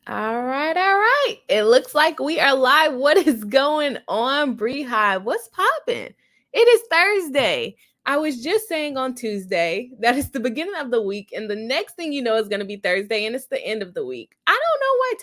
All right, all right. It looks like we are live. What is going on, BRI-HIVE? What's popping? It is Thursday. I was just saying on Tuesday that it's the beginning of the week, and the next thing you know is going to be Thursday, and it's the end of the week. I don't know why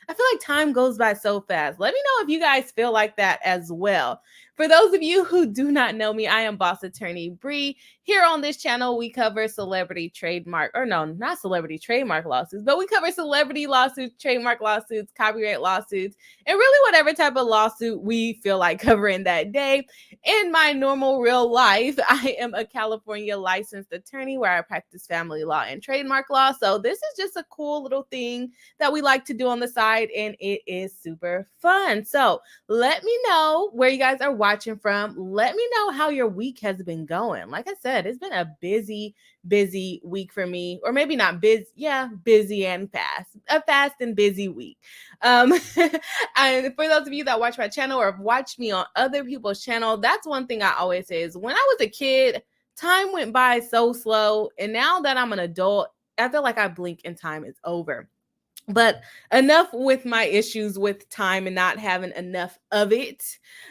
I feel like time goes by so fast. Let me know if you guys feel like that as well. For those of you who do not know me, I am Boss Attorney Bri. Here on this channel, we cover celebrity trademark, or no, not celebrity trademark lawsuits, but we cover celebrity lawsuits, trademark lawsuits, copyright lawsuits, and really whatever type of lawsuit we feel like covering that day. In my normal real life, I am a California licensed attorney where I practice family law and trademark law. So this is just a cool little thing that we like to do on the side, and it is super fun. So let me know where you guys are watching from. Let me know how your week has been going. Like I said, it's been a busy week for me, or maybe not busy. Yeah, busy and fast. A fast and busy week. And for those of you that watch my channel or have watched me on other people's channel, that's one thing I always say is when I was a kid, time went by so slow. And now that I'm an adult, I feel like I blink and time is over. But enough with my issues with time and not having enough of it.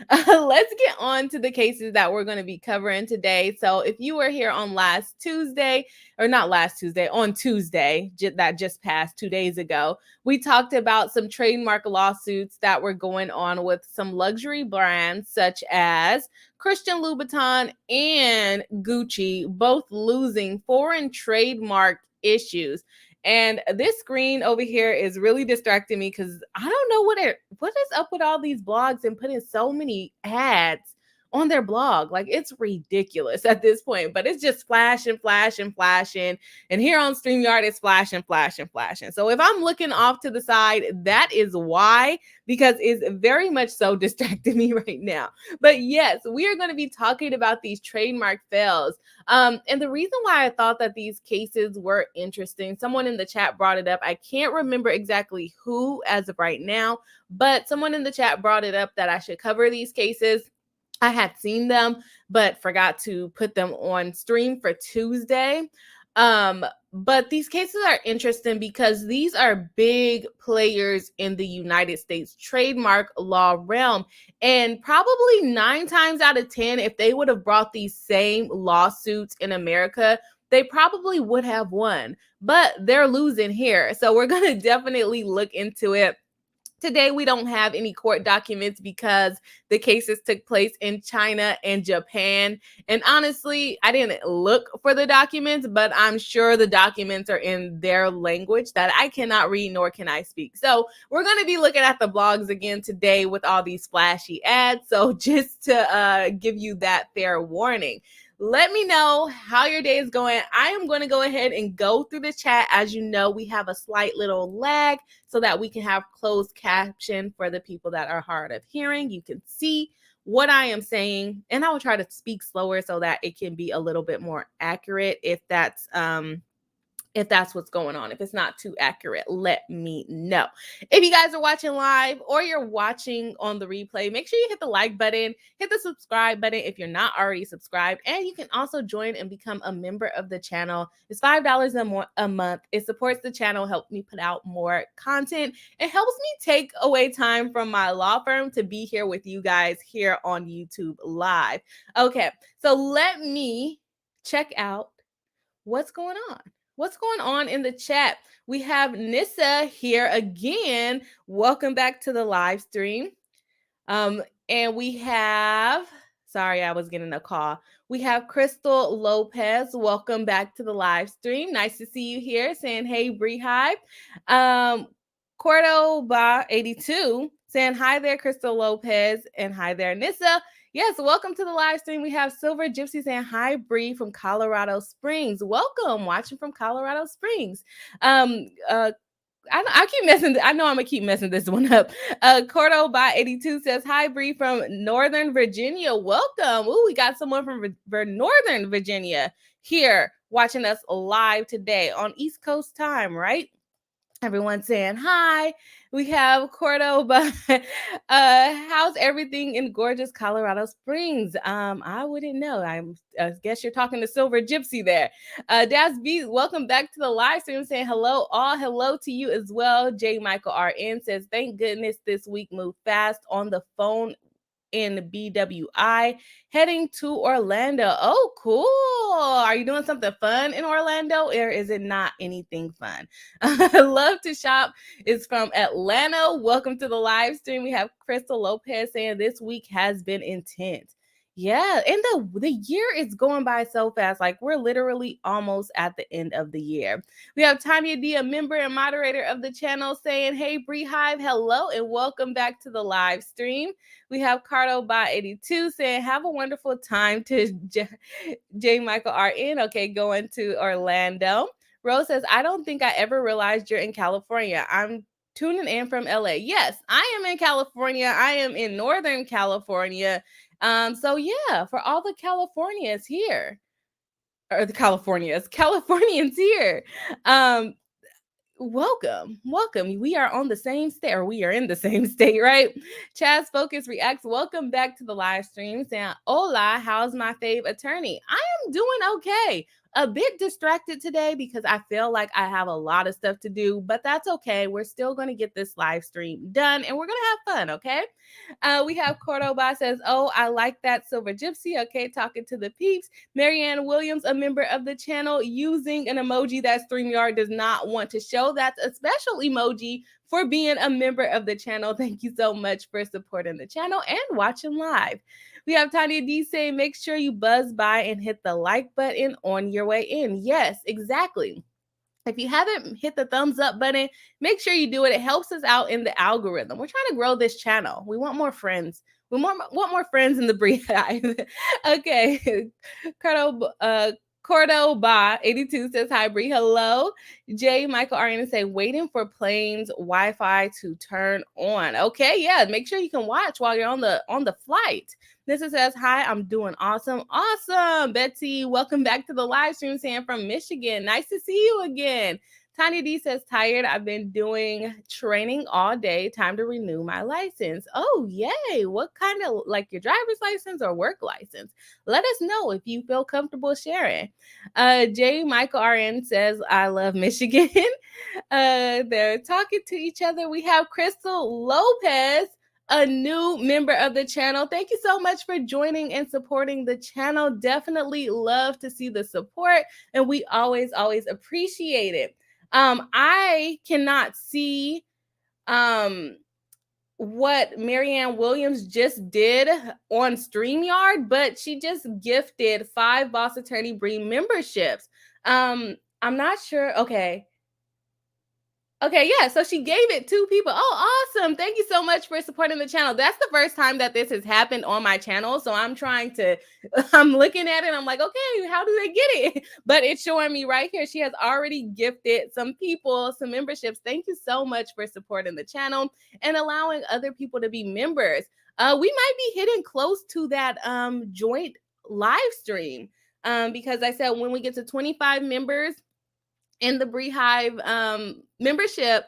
Let's get on to the cases that we're going to be covering today. So if you were here on last Tuesday, or not last Tuesday, on Tuesday, that just passed 2 days ago, we talked about some trademark lawsuits that were going on with some luxury brands such as Christian Louboutin and Gucci, both losing foreign trademark issues. And this screen over here is really distracting me because I don't know what is up with all these blogs and putting so many ads on their blog. Like, it's ridiculous at this point, but it's just flashing. And here on StreamYard, it's flashing. So if I'm looking off to the side, that is why, because it's very much so distracting me right now. But yes, we are going to be talking about these trademark fails. And the reason why I thought that these cases were interesting, someone in the chat brought it up. I can't remember exactly who as of right now, but someone in the chat brought it up that I should cover these cases. I had seen them, but forgot to put them on stream for Tuesday. But these cases are interesting because these are big players in the United States trademark law realm. And probably 9 times out of 10, if they would have brought these same lawsuits in America, they probably would have won. But they're losing here. So we're going to definitely look into it. Today, we don't have any court documents because the cases took place in China and Japan. And honestly, I didn't look for the documents, but I'm sure the documents are in their language that I cannot read nor can I speak. So we're going to be looking at the blogs again today with all these flashy ads. So just to give you that fair warning. Let me know how your day is going. I am going to go ahead and go through the chat. As you know, we have a slight little lag so that we can have closed caption for the people that are hard of hearing. You can see what I am saying, and I will try to speak slower so that it can be a little bit more accurate if that's what's going on. If it's not too accurate, let me know. If you guys are watching live or you're watching on the replay, make sure you hit the like button, hit the subscribe button if you're not already subscribed, and you can also join and become a member of the channel. It's $5 a month. It supports the channel, helps me put out more content. It helps me take away time from my law firm to be here with you guys here on YouTube Live. Okay, so let me check out what's going on. What's going on in the chat? We have Nissa here again. Welcome back to the live stream. And we have, sorry, I was getting a call. We have Crystal Lopez. Welcome back to the live stream. Nice to see you here saying, hey, BRI-HIVE. Cordoba82 saying, hi there, Crystal Lopez. And hi there, Nissa. Yes, welcome to the live stream. We have Silver Gypsy saying, hi, Bree from Colorado Springs. Welcome, watching from Colorado Springs. I keep messing. I know I'm gonna keep messing this one up. Cordoba82 says, hi, Bree from Northern Virginia. Welcome. Ooh, we got someone from Northern Virginia here watching us live today on East Coast time, right? Everyone saying hi. We have Cordoba. How's everything in gorgeous Colorado Springs? I wouldn't know. I guess you're talking to Silver Gypsy there. Das B, welcome back to the live stream. Saying hello, all hello to you as well. J Michael RN says, thank goodness this week moved fast on the phone in BWI, heading to Orlando. Oh, cool. Are you doing something fun in Orlando, or is it not anything fun? Love to Shop is from Atlanta. Welcome to the live stream. We have Crystal Lopez saying this week has been intense. Yeah, and the year is going by so fast. Like, we're literally almost at the end of the year. We have Tanya D, a member and moderator of the channel, saying, hey, BRI-HIVE, hello, and welcome back to the live stream. We have Cardo by 82 saying, have a wonderful time to J. Michael RN. Okay, going to Orlando. Rose says, I don't think I ever realized you're in California. I'm tuning in from LA. Yes, I am in California. I am in Northern California. So yeah, for all the Californians here, or the Californians here, welcome. We are on the same state, or we are in the same state, right? Chaz Focus Reacts, welcome back to the live stream, saying, hola, how's my fave attorney? I am doing okay. A bit distracted today because I feel like I have a lot of stuff to do, but that's okay. We're still going to get this live stream done, and we're going to have fun, okay? We have Cordoba says, oh, I like that Silver Gypsy. Okay, talking to the peeps. Marianne Williams, a member of the channel, using an emoji that StreamYard does not want to show. That's a special emoji for being a member of the channel. Thank you so much for supporting the channel and watching live. We have Tanya D saying, make sure you buzz by and hit the like button on your way in. Yes, exactly. If you haven't hit the thumbs up button, make sure you do it. It helps us out in the algorithm. We're trying to grow this channel. We want more friends. We want more friends in the BRI-HIVE. Okay. Cordoba 82 says, hi, Bri. Hello. J. Michael Ariana say, waiting for plane's Wi-Fi to turn on. Okay, yeah. Make sure you can watch while you're on the flight. This says, hi, I'm doing awesome. Awesome. Betsy, welcome back to the live stream, saying from Michigan. Nice to see you again. Tiny D says, tired. I've been doing training all day. Time to renew my license. Oh, yay. What kind of, like your driver's license or work license? Let us know if you feel comfortable sharing. J. Michael RN says, I love Michigan. They're talking to each other. We have Crystal Lopez, a new member of the channel. Thank you so much for joining and supporting the channel. Definitely love to see the support, and we always appreciate it. I cannot see what Marianne Williams just did on StreamYard, but she just gifted 5 Boss Attorney Bri memberships. I'm not sure. Okay, yeah, so she gave it to people. Oh, awesome. Thank you so much for supporting the channel. That's the first time that this has happened on my channel. So I'm looking at it. I'm like, okay, how do they get it? But it's showing me right here. She has already gifted some people some memberships. Thank you so much for supporting the channel and allowing other people to be members. We might be hitting close to that joint live stream because I said when we get to 25 members in the BRI-HIVE membership,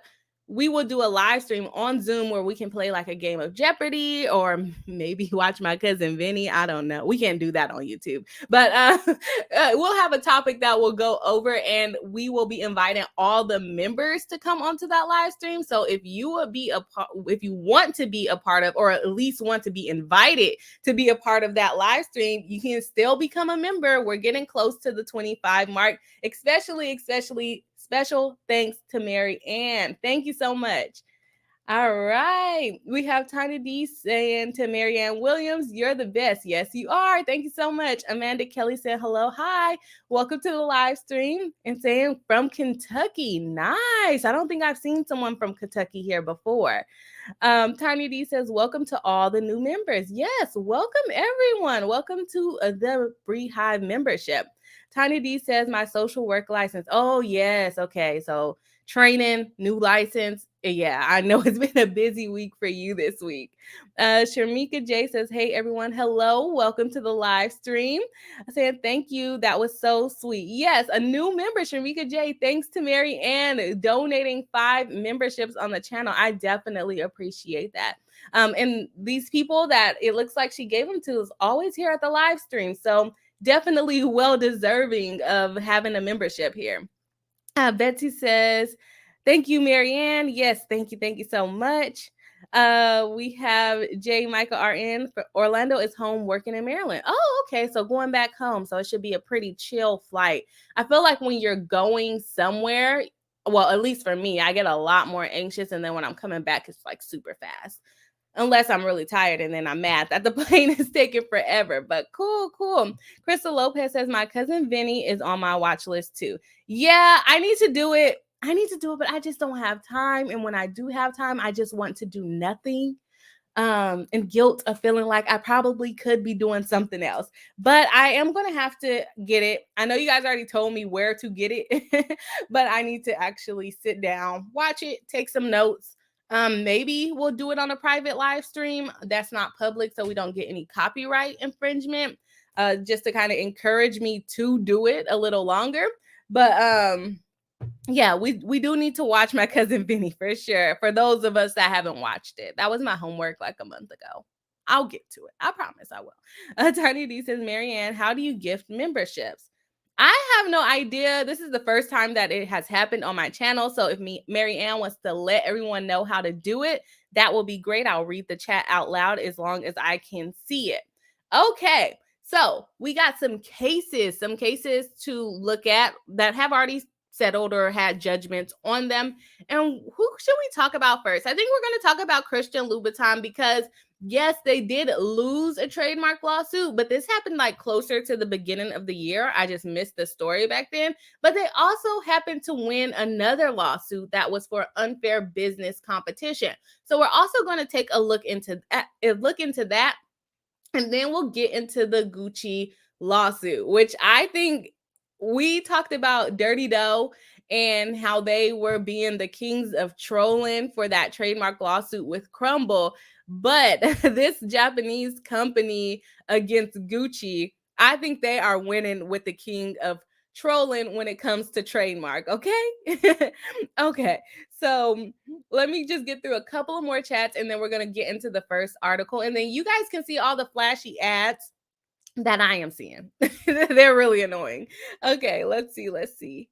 we will do a live stream on Zoom where we can play like a game of Jeopardy or maybe watch my cousin Vinny. I don't know. We can't do that on YouTube, but we'll have a topic that we'll go over, and we will be inviting all the members to come onto that live stream. So if you want to be a part of, or at least want to be invited to be a part of that live stream, you can still become a member. We're getting close to the 25 mark, especially special thanks to Mary Ann. Thank you so much. All right. We have Tiny D saying to Marianne Williams, you're the best. Yes, you are. Thank you so much. Amanda Kelly said, hello. Hi. Welcome to the live stream, and saying from Kentucky. Nice. I don't think I've seen someone from Kentucky here before. Tiny D says, welcome to all the new members. Yes, welcome everyone. Welcome to the BRI-HIVE membership. Tiny D says, my social work license. Oh, yes. Okay. So training, new license. Yeah, I know it's been a busy week for you this week. Sharmika J says, hey, everyone. Hello. Welcome to the live stream. I said, thank you. That was so sweet. Yes, a new member, Sharmika J. Thanks to Mary Ann donating 5 memberships on the channel. I definitely appreciate that. And these people that it looks like she gave them to is always here at the live stream. So definitely well deserving of having a membership here. Betsy says, thank you, Marianne. Yes, thank you. Thank you so much. We have J. Michael RN. For Orlando is home working in Maryland. Oh, okay. So going back home. So it should be a pretty chill flight. I feel like when you're going somewhere, well, at least for me, I get a lot more anxious. And then when I'm coming back, it's like super fast. Unless I'm really tired and then I'm mad that the plane is taking forever. But cool. Crystal Lopez says, my cousin Vinny is on my watch list too. Yeah, I need to do it, but I just don't have time. And when I do have time, I just want to do nothing. And guilt of feeling like I probably could be doing something else. But I am going to have to get it. I know you guys already told me where to get it, but I need to actually sit down, watch it, take some notes. Maybe we'll do it on a private live stream that's not public so we don't get any copyright infringement, just to kind of encourage me to do it a little longer. But yeah, we do need to watch my cousin Vinny for sure. For those of us that haven't watched it, that was my homework like a month ago. I'll get to it. I promise I will. Attorney D says, Marianne, how do you gift memberships? I have no idea. This is the first time that it has happened on my channel. So if Mary Ann wants to let everyone know how to do it, that will be great. I'll read the chat out loud as long as I can see it. Okay. So we got some cases to look at that have already settled or had judgments on them. And who should we talk about first? I think we're going to talk about Christian Louboutin because yes, they did lose a trademark lawsuit, but this happened like closer to the beginning of the year. I just missed the story back then. But they also happened to win another lawsuit that was for unfair business competition. So we're also going to take a look into that. And then we'll get into the Gucci lawsuit, which I think we talked about Dirty Dough and how they were being the kings of trolling for that trademark lawsuit with Crumble. But this Japanese company against Gucci, I think they are winning with the king of trolling when it comes to trademark. Okay. Okay. So let me just get through a couple of more chats and then we're going to get into the first article. And then you guys can see all the flashy ads that I am seeing. They're really annoying. Okay, let's see.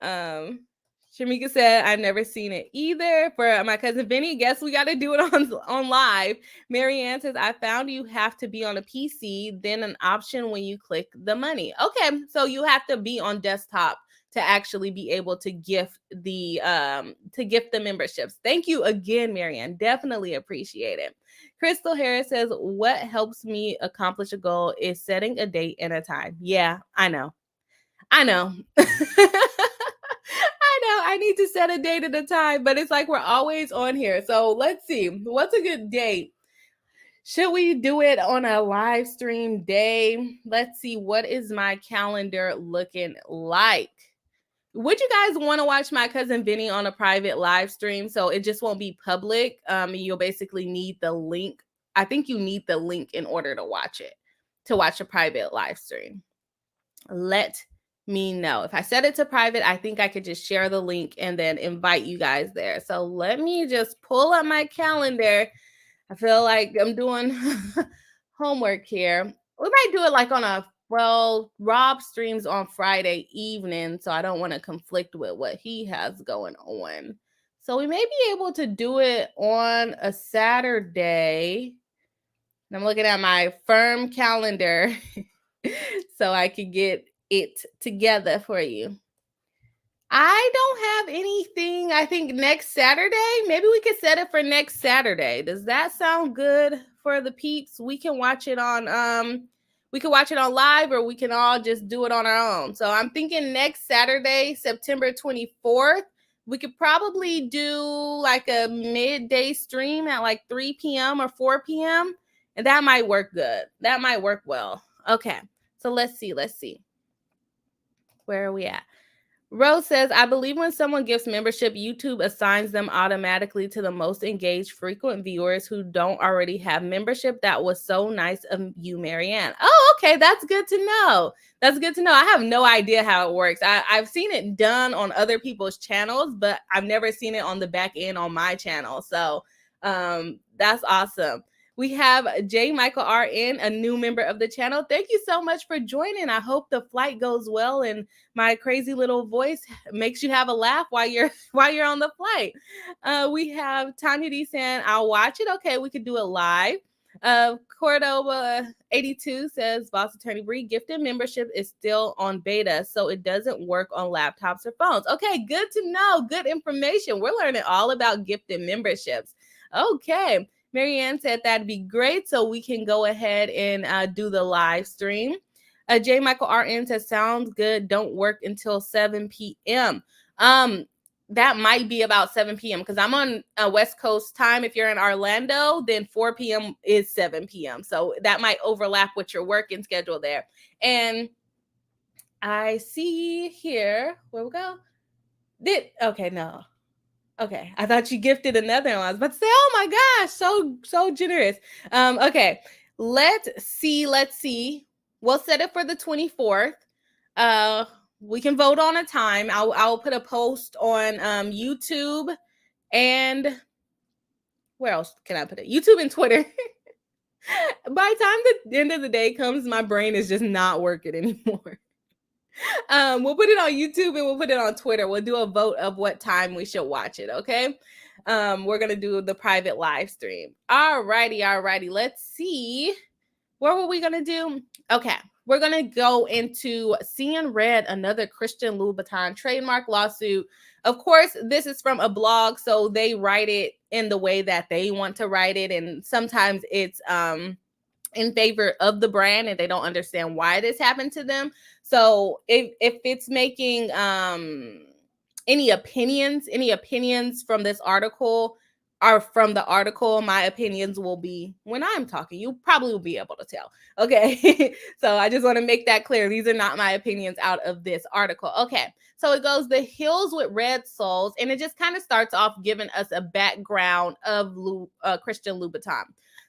Shamika said, I've never seen it either. For my cousin Vinny, guess we got to do it on live. Marianne says, I found you have to be on a PC, then an option when you click the money. Okay, so you have to be on desktop to actually be able to gift the memberships. Thank you again, Marianne. Definitely appreciate it. Crystal Harris says, what helps me accomplish a goal is setting a date and a time. Yeah, I know. I know. I need to set a date at a time, but it's like we're always on here. So let's see. What's a good date? Should we do it on a live stream day? Let's see. What is my calendar looking like? Would you guys want to watch my cousin Vinny on a private live stream? So it just won't be public. You'll basically need the link. I think you need the link in order to watch it, to watch a private live stream. Let me know. If I set it to private, I think I could just share the link and then invite you guys there. So let me just pull up my calendar. I feel like I'm doing homework here. We might do it like on Rob streams on Friday evening, so I don't want to conflict with what he has going on. So we may be able to do it on a Saturday. I'm looking at my firm calendar so I could get it together for you. I don't have anything. I think next Saturday, maybe we could set it for next Saturday. Does that sound good for the peeps? We can watch it on live, or we can all just do it on our own. So I'm thinking next Saturday, September 24th, we could probably do like a midday stream at like 3 p.m. or 4 p.m. And that might work good. That might work well. Okay. So let's see. Where are we at? Rose says, I believe when someone gives membership, YouTube assigns them automatically to the most engaged, frequent viewers who don't already have membership. That was so nice of you, Marianne. Oh, okay. That's good to know. That's good to know. I have no idea how it works. I've seen it done on other people's channels, but I've never seen it on the back end on my channel. So that's awesome. We have J. Michael RN, a new member of the channel. Thank you so much for joining. I hope the flight goes well and my crazy little voice makes you have a laugh while you're on the flight. We have Tanya D saying, I'll watch it. Okay, we could do it live. Cordova 82 says, Boss Attorney Bri, gifted membership is still on beta, so it doesn't work on laptops or phones. Okay, good to know. Good information. We're learning all about gifted memberships. Okay. Marianne said that'd be great, so we can go ahead and do the live stream. J. Michael RN says, sounds good. Don't work until 7 p.m. That might be about 7 p.m. because I'm on West Coast time. If you're in Orlando, then 4 p.m. is 7 p.m. So that might overlap with your working schedule there. And I see here, where we go? Okay, no. Okay, I thought you gifted another one. I was about to say, oh my gosh, so generous. Okay, let's see. We'll set it for the 24th. We can vote on a time. I'll put a post on YouTube and where else can I put it? YouTube and Twitter. By the time the end of the day comes, my brain is just not working anymore. We'll put it on YouTube and we'll put it on Twitter. We'll do a vote of what time we should watch it. Okay. We're going to do the private live stream. All righty. Let's see. What were we going to do? Okay. We're going to go into Seeing Red, another Christian Louboutin trademark lawsuit. Of course, this is from a blog, so they write it in the way that they want to write it. And sometimes it's, in favor of the brand and they don't understand why this happened to them. So if it's making any opinions from this article are from the article, my opinions will be when I'm talking. You probably will be able to tell. Okay. So I just want to make that clear. These are not my opinions out of this article. Okay. So it goes, the Hills with Red Souls, and it just kind of starts off giving us a background of Christian Louboutin.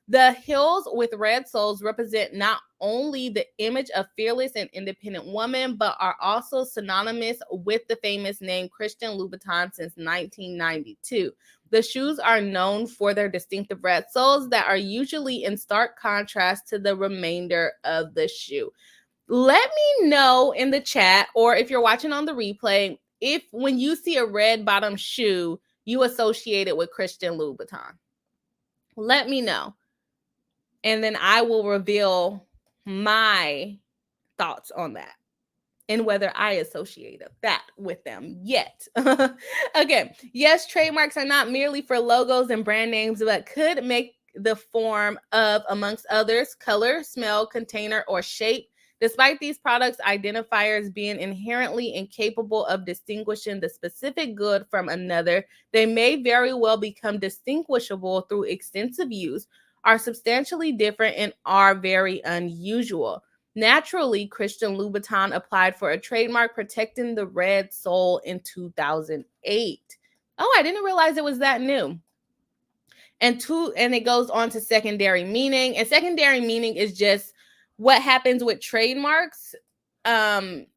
The Hills with Red Souls represent not only the image of fearless and independent woman, but are also synonymous with the famous name Christian Louboutin since 1992. The shoes are known for their distinctive red soles that are usually in stark contrast to the remainder of the shoe. Let me know in the chat, or if you're watching on the replay, if when you see a red bottom shoe, you associate it with Christian Louboutin. Let me know. And then I will reveal my thoughts on that and whether I associate that with them yet. Okay. Yes, trademarks are not merely for logos and brand names, but could make the form of, amongst others, color, smell, container, or shape. Despite these products' identifiers being inherently incapable of distinguishing the specific good from another, they may very well become distinguishable through extensive use, are substantially different, and are very unusual. Naturally, Christian Louboutin applied for a trademark protecting the red sole in 2008. Oh, I didn't realize it was that new. And it goes on to secondary meaning. And secondary meaning is just what happens with trademarks. It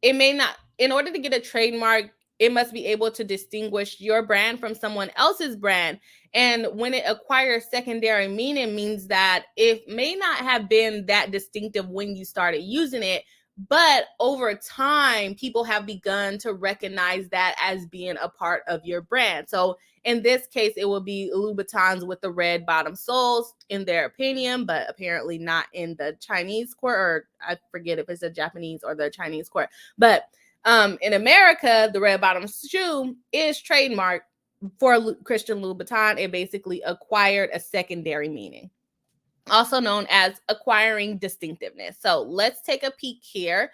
may not, in order to get a trademark, it must be able to distinguish your brand from someone else's brand. And when it acquires secondary meaning, means that it may not have been that distinctive when you started using it, but over time, people have begun to recognize that as being a part of your brand. So in this case, it will be Louboutins with the red bottom soles, in their opinion, but apparently not in the Chinese court, or I forget if it's the Japanese or the Chinese court. But in America, the red bottom shoe is trademarked for Christian Louboutin. It basically acquired a secondary meaning, also known as acquiring distinctiveness. So let's take a peek here.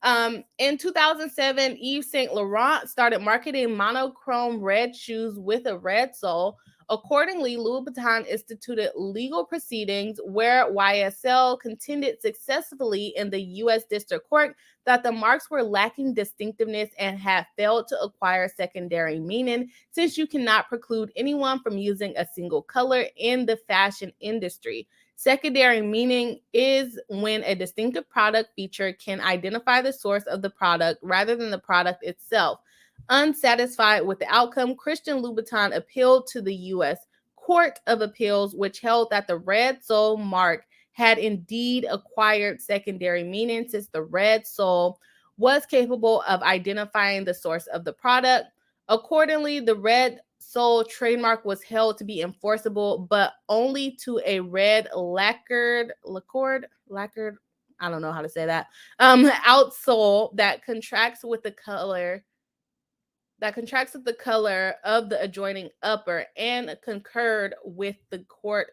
In 2007, Yves Saint Laurent started marketing monochrome red shoes with a red sole. Accordingly, Louboutin instituted legal proceedings where YSL contended successfully in the U.S. District Court that the marks were lacking distinctiveness and had failed to acquire secondary meaning, since you cannot preclude anyone from using a single color in the fashion industry. Secondary meaning is when a distinctive product feature can identify the source of the product rather than the product itself. Unsatisfied with the outcome, Christian Louboutin appealed to the U.S. Court of Appeals, which held that the red sole mark had indeed acquired secondary meaning, since the red sole was capable of identifying the source of the product. Accordingly, the red sole trademark was held to be enforceable, but only to a red lacquered, I don't know how to say that, outsole that contracts with the color of the adjoining upper, and concurred with the court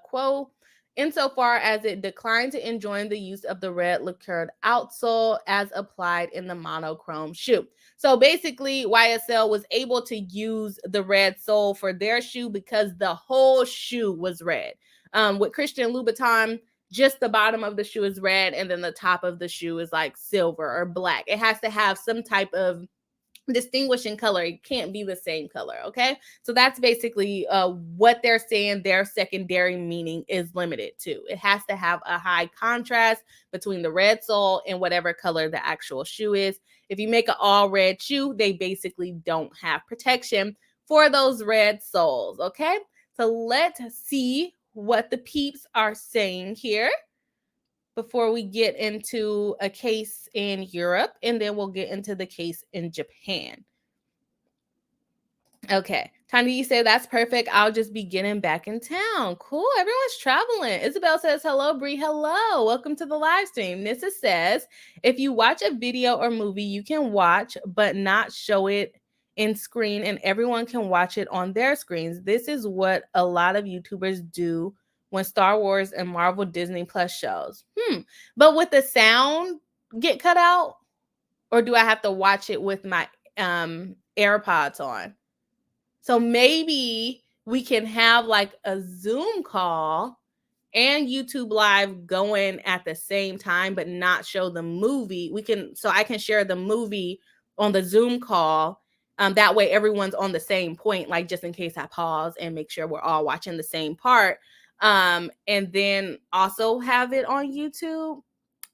quo insofar as it declined to enjoin the use of the red lacquered outsole as applied in the monochrome shoe. So basically, YSL was able to use the red sole for their shoe because the whole shoe was red. With Christian Louboutin, just the bottom of the shoe is red, and then the top of the shoe is like silver or black. It has to have some type of distinguishing color. It can't be the same color. Okay, so that's basically what they're saying their secondary meaning is limited to. It has to have a high contrast between the red sole and whatever color the actual shoe is. If you make an all red shoe, they basically don't have protection for those red soles. Okay, so let's see what the peeps are saying here before we get into a case in Europe, and then we'll get into the case in Japan. Okay, Tanya, you say that's perfect. I'll just be getting back in town. Cool, everyone's traveling. Isabel says, hello, Bri, hello. Welcome to the live stream. Nissa says, if you watch a video or movie, you can watch, but not show it in screen, and everyone can watch it on their screens. This is what a lot of YouTubers do when Star Wars and Marvel Disney Plus shows. But with the sound get cut out, or do I have to watch it with my AirPods on? So maybe we can have like a Zoom call and YouTube Live going at the same time, but not show the movie. So I can share the movie on the Zoom call. That way everyone's on the same point, like just in case I pause and make sure we're all watching the same part. And then also have it on YouTube.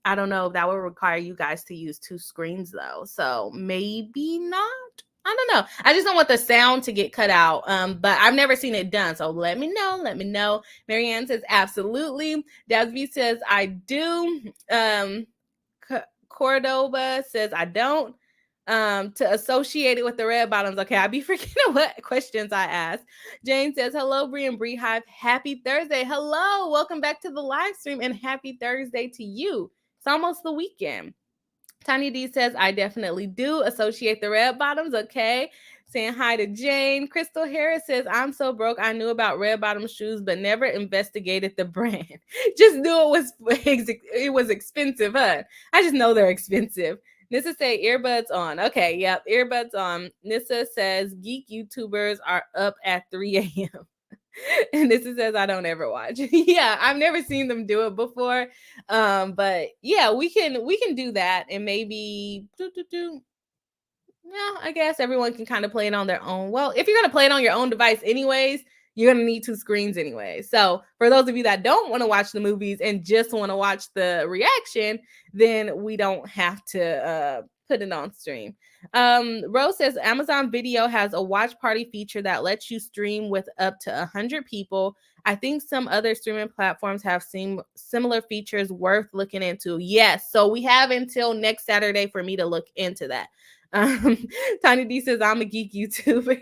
I don't know if that would require you guys to use two screens though. So maybe not. I don't know. I just don't want the sound to get cut out. But I've never seen it done. So let me know. Marianne says, absolutely. Dasby says, I do. Cordoba says, I don't. To associate it with the red bottoms. Okay, I'll be forgetting what questions I asked. Jane says, hello, Bri and BRI-HIVE. Happy Thursday. Hello. Welcome back to the live stream, and happy Thursday to you. It's almost the weekend. Tanya D says, I definitely do associate the red bottoms. Okay. Saying hi to Jane. Crystal Harris says, I'm so broke. I knew about red bottom shoes, but never investigated the brand. Just knew it was expensive, huh? I just know they're expensive. Nissa say earbuds on. Okay, yep, earbuds on. Nissa says geek YouTubers are up at 3 a.m. And Nissa says I don't ever watch. Yeah, I've never seen them do it before. But yeah, we can do that, and maybe yeah, I guess everyone can kind of play it on their own. Well, if you're gonna play it on your own device anyways, you're gonna need two screens anyway. So for those of you that don't want to watch the movies and just want to watch the reaction, then we don't have to put it on stream. Rose says Amazon Video has a watch party feature that lets you stream with up to 100 people. I think some other streaming platforms have seen similar features worth looking into. Yes, so we have until next Saturday for me to look into that. Tiny D says I'm a geek YouTuber.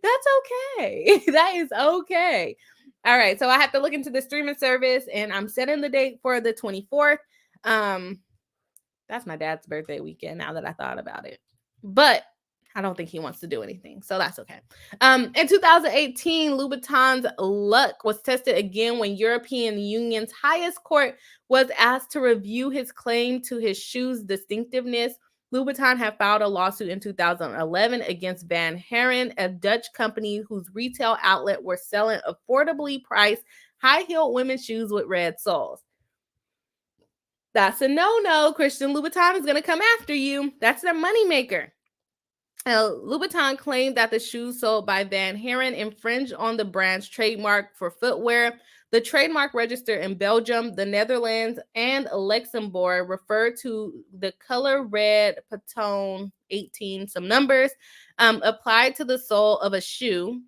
That's okay. That is okay. All right, so I have to look into the streaming service, and I'm setting the date for the 24th. That's my dad's birthday weekend, now that I thought about it. But I don't think he wants to do anything, so that's okay. In 2018, Louboutin's luck was tested again when European Union's highest court was asked to review his claim to his shoe's distinctiveness Louboutin had filed a lawsuit in 2011 against Van Haren, a Dutch company whose retail outlet were selling affordably priced high-heeled women's shoes with red soles. That's a no-no. Christian Louboutin is going to come after you. That's their moneymaker. Louboutin claimed that the shoes sold by Van Haren infringed on the brand's trademark for footwear. The trademark registered in Belgium, the Netherlands, and Luxembourg referred to the color red Patone 18, some numbers, applied to the sole of a shoe.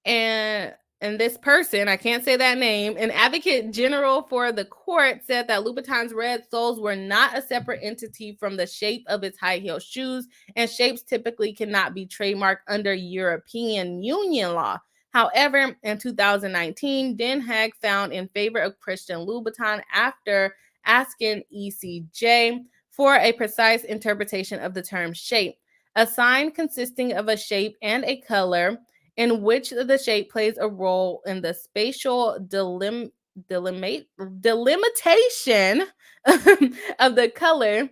And this person, I can't say that name, an advocate general for the court said that Louboutin's red soles were not a separate entity from the shape of its high heel shoes, and shapes typically cannot be trademarked under European Union law. However, in 2019, Den Haag found in favor of Christian Louboutin after asking ECJ for a precise interpretation of the term shape. A sign consisting of a shape and a color in which the shape plays a role in the spatial delimitation of the color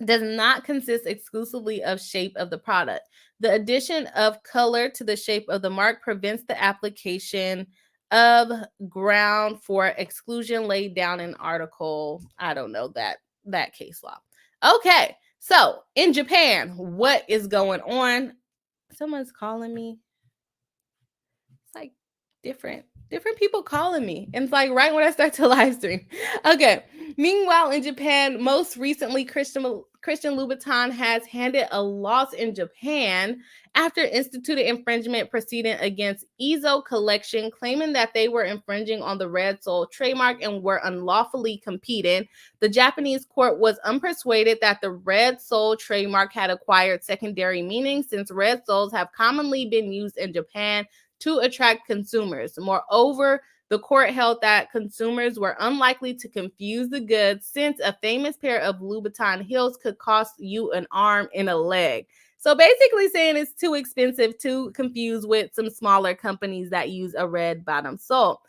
does not consist exclusively of shape of the product. The addition of color to the shape of the mark prevents the application of ground for exclusion laid down in article, I don't know, that case law. Okay, so in Japan, what is going on? Someone's calling me. It's like different people calling me, and it's like right when I start to live stream. Okay. Meanwhile, in Japan, most recently, Christian Louboutin has handed a loss in Japan after instituted infringement proceeding against Izo Collection, claiming that they were infringing on the red sole trademark and were unlawfully competing. The Japanese court was unpersuaded that the red sole trademark had acquired secondary meaning, since red soles have commonly been used in Japan to attract consumers. Moreover, the court held that consumers were unlikely to confuse the goods, since a famous pair of Louboutin heels could cost you an arm and a leg. So basically saying it's too expensive to confuse with some smaller companies that use a red bottom sole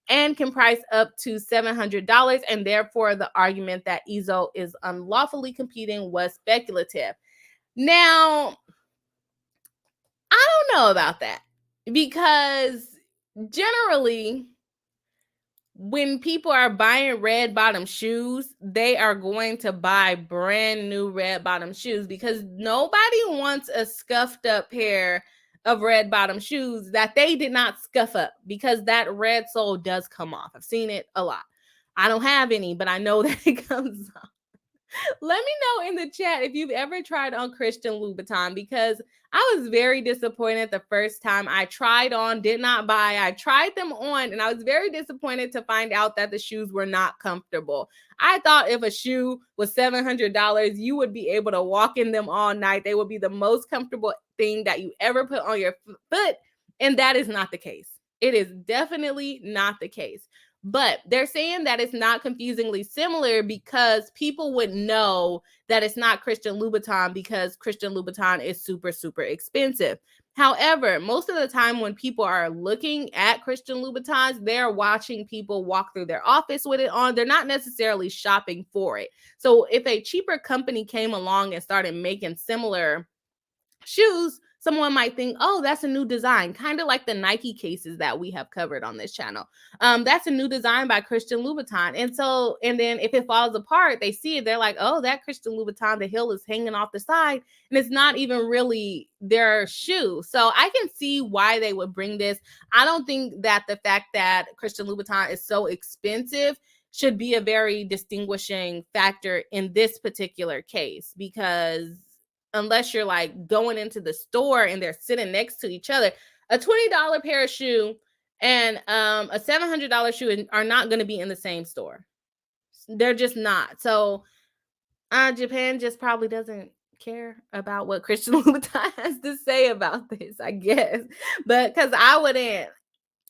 and can price up to $700, and therefore the argument that Izo is unlawfully competing was speculative. Now, I don't know about that, because generally when people are buying red bottom shoes, they are going to buy brand new red bottom shoes, because nobody wants a scuffed up pair of red bottom shoes that they did not scuff up, because that red sole does come off. I've seen it a lot. I don't have any, but I know that it comes off. Let me know in the chat if you've ever tried on Christian Louboutin, because I was very disappointed the first time I tried on, did not buy. I tried them on, and I was very disappointed to find out that the shoes were not comfortable. I thought if a shoe was $700, you would be able to walk in them all night. They would be the most comfortable thing that you ever put on your foot, and that is not the case. It is definitely not the case. But they're saying that it's not confusingly similar because people would know that it's not Christian Louboutin, because Christian Louboutin is super, super expensive. However, most of the time when people are looking at Christian Louboutins, they're watching people walk through their office with it on. They're not necessarily shopping for it. So if a cheaper company came along and started making similar shoes, someone might think, oh, that's a new design, kind of like the Nike cases that we have covered on this channel. That's a new design by Christian Louboutin. And then if it falls apart, they see it, they're like, oh, that Christian Louboutin, the heel is hanging off the side, and it's not even really their shoe. So I can see why they would bring this. I don't think that the fact that Christian Louboutin is so expensive should be a very distinguishing factor in this particular case, because unless you're like going into the store and they're sitting next to each other, a $20 pair of shoe and a $700 shoe are not going to be in the same store. They're just not. So Japan just probably doesn't care about what Christian Louboutin has to say about this, I guess. But because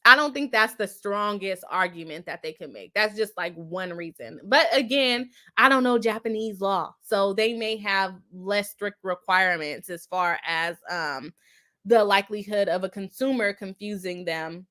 I don't think that's the strongest argument that they can make. That's just like one reason. But again, I don't know Japanese law, so they may have less strict requirements as far as the likelihood of a consumer confusing them.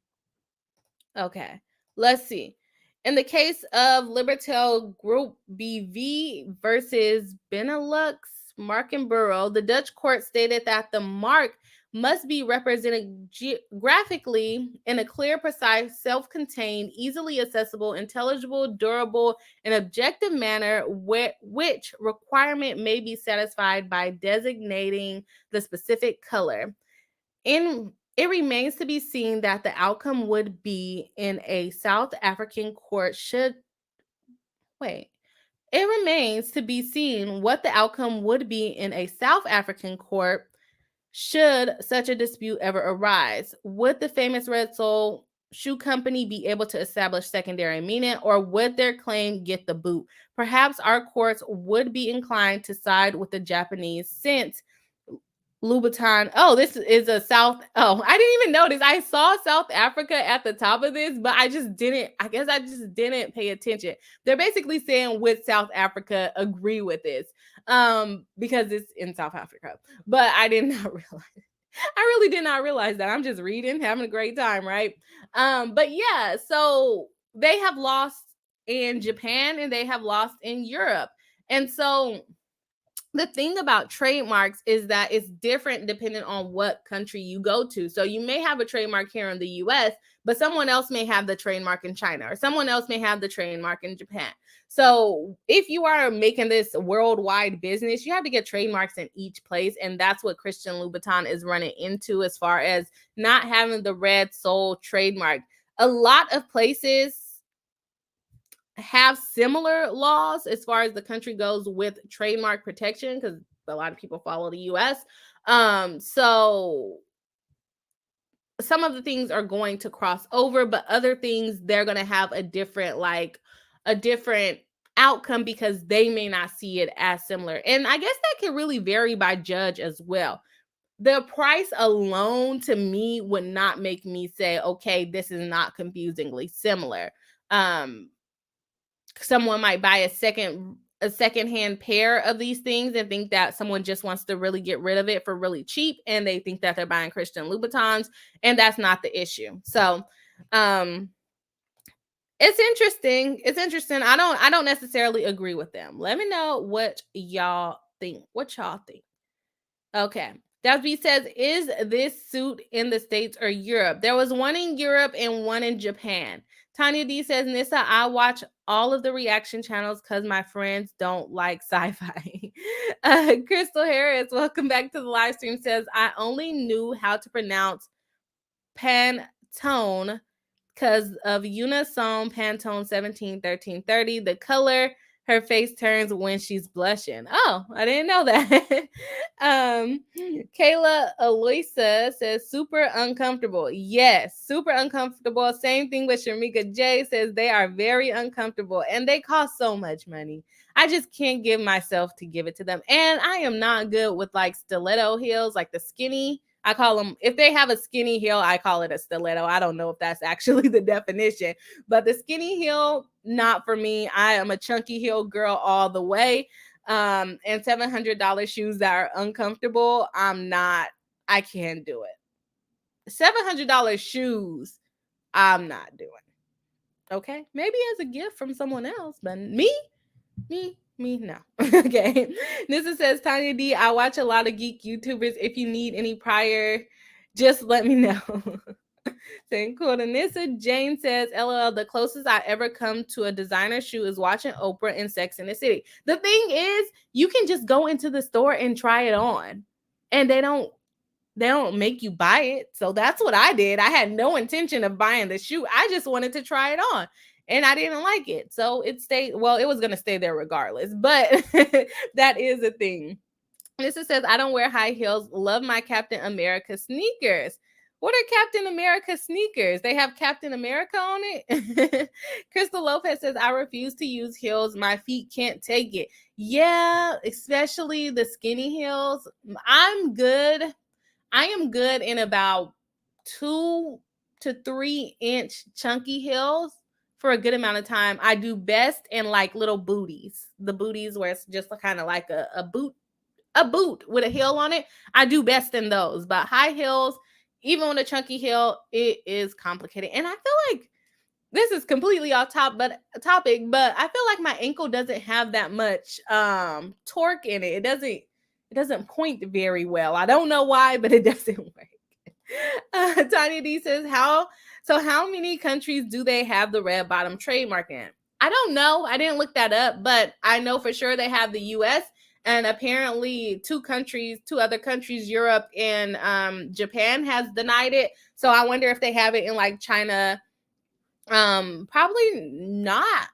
Okay, let's see. In the case of Libertel Group BV versus Benelux Markenbureau, the Dutch court stated that the mark must be represented geographically in a clear, precise, self-contained, easily accessible, intelligible, durable, and objective manner, which requirement may be satisfied by designating the specific color. It remains to be seen that the outcome would be in a South African court It remains to be seen what the outcome would be in a South African court should such a dispute ever arise. Would the famous Red Sole shoe company be able to establish secondary meaning, or would their claim get the boot? Perhaps our courts would be inclined to side with the Japanese, since Louboutin. Oh, this is a South. Oh, I didn't even notice. I saw South Africa at the top of this, but I just didn't pay attention. They're basically saying, would South Africa agree with this? Because it's in South Africa. But I did not realize. I really did not realize that. I'm just reading, having a great time, right? But yeah, so they have lost in Japan and they have lost in Europe. And so the thing about trademarks is that it's different depending on what country you go to. So you may have a trademark here in the US, but someone else may have the trademark in China, or someone else may have the trademark in Japan. So if you are making this worldwide business, you have to get trademarks in each place. And that's what Christian Louboutin is running into as far as not having the Red Sole trademark. A lot of places have similar laws as far as the country goes with trademark protection, because a lot of people follow the US. So some of the things are going to cross over, but other things they're going to have a different outcome because they may not see it as similar. And I guess that can really vary by judge as well. The price alone to me would not make me say, okay, this is not confusingly similar. Someone might buy a secondhand pair of these things and think that someone just wants to really get rid of it for really cheap, and they think that they're buying Christian Louboutins, and that's not the issue. So it's interesting. I don't necessarily agree with them. Let me know what y'all think. Okay. Dasby says, is this suit in the States or Europe? There was one in Europe and one in Japan. Tanya D says, Nissa, I watch all of the reaction channels because my friends don't like sci-fi. Crystal Harris, welcome back to the live stream, says, I only knew how to pronounce Pantone because of Unison Pantone 171330. The color her face turns when she's blushing. Oh, I didn't know that. Kayla Aloysa says, super uncomfortable. Yes, super uncomfortable. Same thing with Shamika J, says they are very uncomfortable and they cost so much money. I just can't give myself to give it to them. And I am not good with like stiletto heels, like the skinny. I call them, if they have a skinny heel, I call it a stiletto. I don't know if that's actually the definition, but the skinny heel, not for me. I am a chunky heel girl all the way. And $700 shoes that are uncomfortable, I can't do it. $700 shoes, I'm not doing. Okay. Maybe as a gift from someone else, but me, no. Okay. Nissa says, Tanya D, I watch a lot of geek YouTubers. If you need any prior, just let me know. Saying cool to Nissa. Jane says, LOL, the closest I ever come to a designer shoe is watching Oprah in Sex and the City. The thing is, you can just go into the store and try it on. And they don't make you buy it. So that's what I did. I had no intention of buying the shoe. I just wanted to try it on. And I didn't like it. So it stayed, well, it was going to stay there regardless. But that is a thing. Nissa says, I don't wear high heels. Love my Captain America sneakers. What are Captain America sneakers? They have Captain America on it? Crystal Lopez says, I refuse to use heels. My feet can't take it. Yeah, especially the skinny heels. I am good in about 2 to 3 inch chunky heels for a good amount of time. I do best in like little booties. The booties where it's just kind of like a boot with a heel on it. I do best in those. But high heels, even with a chunky heel, it is complicated. And I feel like this is completely off topic, but I feel like my ankle doesn't have that much torque in it. It doesn't point very well. I don't know why, but it doesn't work. Tanya D says, how many countries do they have the red bottom trademark in? I don't know. I didn't look that up, but I know for sure they have the US and apparently two other countries, Europe and Japan has denied it. So I wonder if they have it in like China. Probably not,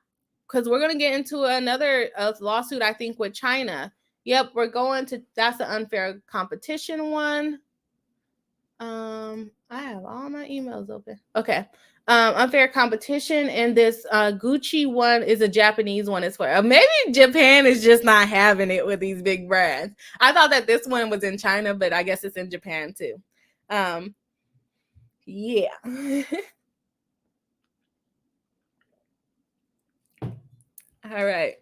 because we're going to get into another lawsuit, I think, with China. Yep, that's the unfair competition one. I have all my emails open. Okay. Unfair competition, and this Gucci one is a Japanese one as well. Maybe Japan is just not having it with these big brands. I thought that this one was in China, but I guess it's in Japan too. Yeah. All right.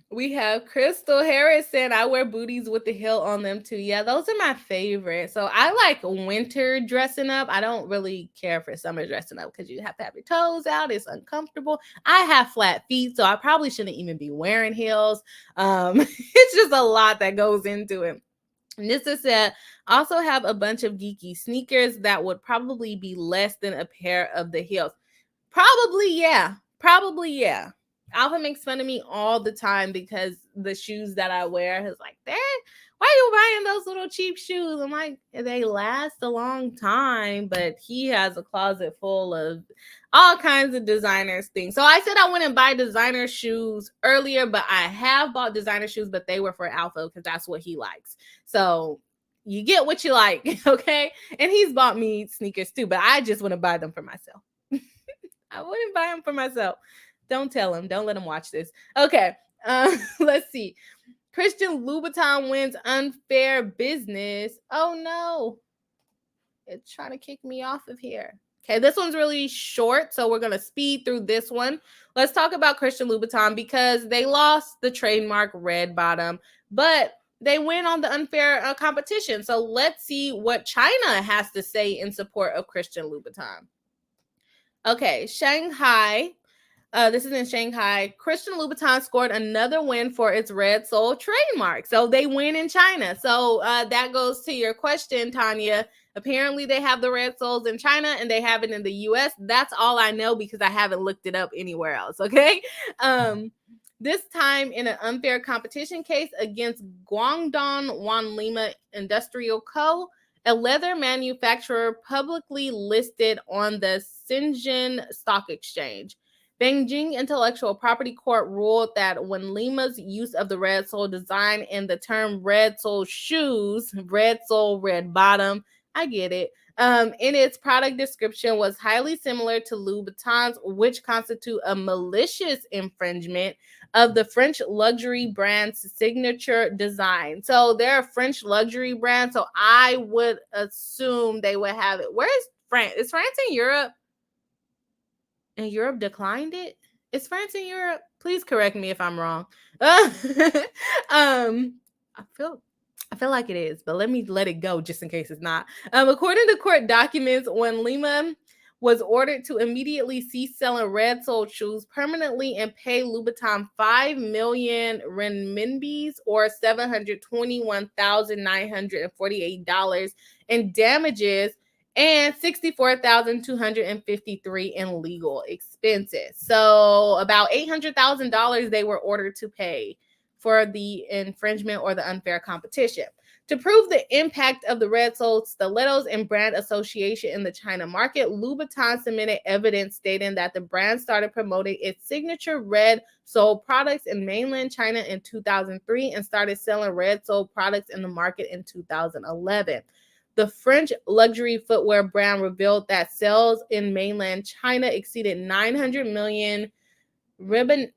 We have Crystal Harris saying, I wear booties with the heel on them too. Yeah, those are my favorite. So I like winter dressing up. I don't really care for summer dressing up because you have to have your toes out. It's uncomfortable. I have flat feet, so I probably shouldn't even be wearing heels. It's just a lot that goes into it. Nissa said, also have a bunch of geeky sneakers that would probably be less than a pair of the heels. Probably, yeah. Alpha makes fun of me all the time because the shoes that I wear is like, why are you buying those little cheap shoes? I'm like, they last a long time, but he has a closet full of all kinds of designer things. So I said I wouldn't buy designer shoes earlier, but I have bought designer shoes, but they were for Alpha because that's what he likes. So you get what you like, okay? And he's bought me sneakers too, but I just wouldn't buy them for myself. I wouldn't buy them for myself. Don't tell him. Don't let him watch this. Okay. Let's see. Christian Louboutin wins unfair business. Oh, no. It's trying to kick me off of here. Okay, this one's really short, so we're going to speed through this one. Let's talk about Christian Louboutin because they lost the trademark red bottom, but they win on the unfair competition. So let's see what China has to say in support of Christian Louboutin. Okay, Shanghai. This is in Shanghai. Christian Louboutin scored another win for its red sole trademark. So they win in China. So that goes to your question, Tanya. Apparently they have the red soles in China and they have it in the US. That's all I know because I haven't looked it up anywhere else. Okay. This time in an unfair competition case against Guangdong Wanlima Industrial Co., a leather manufacturer publicly listed on the Shenzhen Stock Exchange. Beijing Intellectual Property Court ruled that when Lima's use of the red sole design and the term red sole shoes, red sole, red bottom, I get it, in its product description was highly similar to Louboutin's, which constitute a malicious infringement of the French luxury brand's signature design. So they're a French luxury brand, so I would assume they would have it. Where is France? Is France in Europe? And Europe declined it? Is France in Europe? Please correct me if I'm wrong. I feel like it is, but let me let it go just in case it's not. According to court documents, when Lima was ordered to immediately cease selling red sole shoes permanently and pay Louboutin 5 million renminbis or $721,948 in damages and $64,253 in legal expenses. So about $800,000 they were ordered to pay for the infringement or the unfair competition. To prove the impact of the red sole stilettos and brand association in the China market, Louboutin submitted evidence stating that the brand started promoting its signature red sole products in mainland China in 2003 and started selling red sole products in the market in 2011. The French luxury footwear brand revealed that sales in mainland China exceeded 900 million renminbi.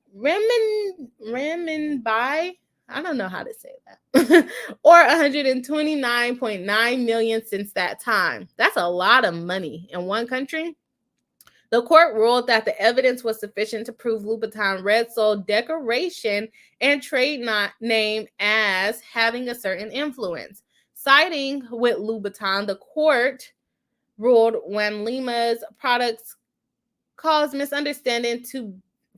I don't know how to say that. Or 129.9 million since that time. That's a lot of money in one country. The court ruled that the evidence was sufficient to prove Louboutin red sole decoration and trade name as having a certain influence. Siding with Louboutin, the court ruled when Lima's products cause misunderstanding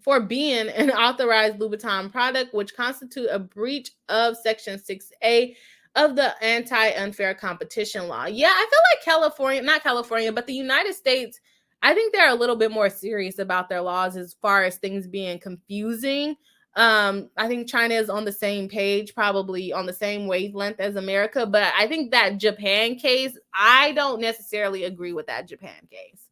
for being an authorized Louboutin product, which constitute a breach of Section 6A of the anti-unfair competition law. Yeah, I feel like not California, but the United States, I think they're a little bit more serious about their laws as far as things being confusing. I think China is on the same page, probably on the same wavelength as America, but I think that Japan case, I don't necessarily agree with that Japan case.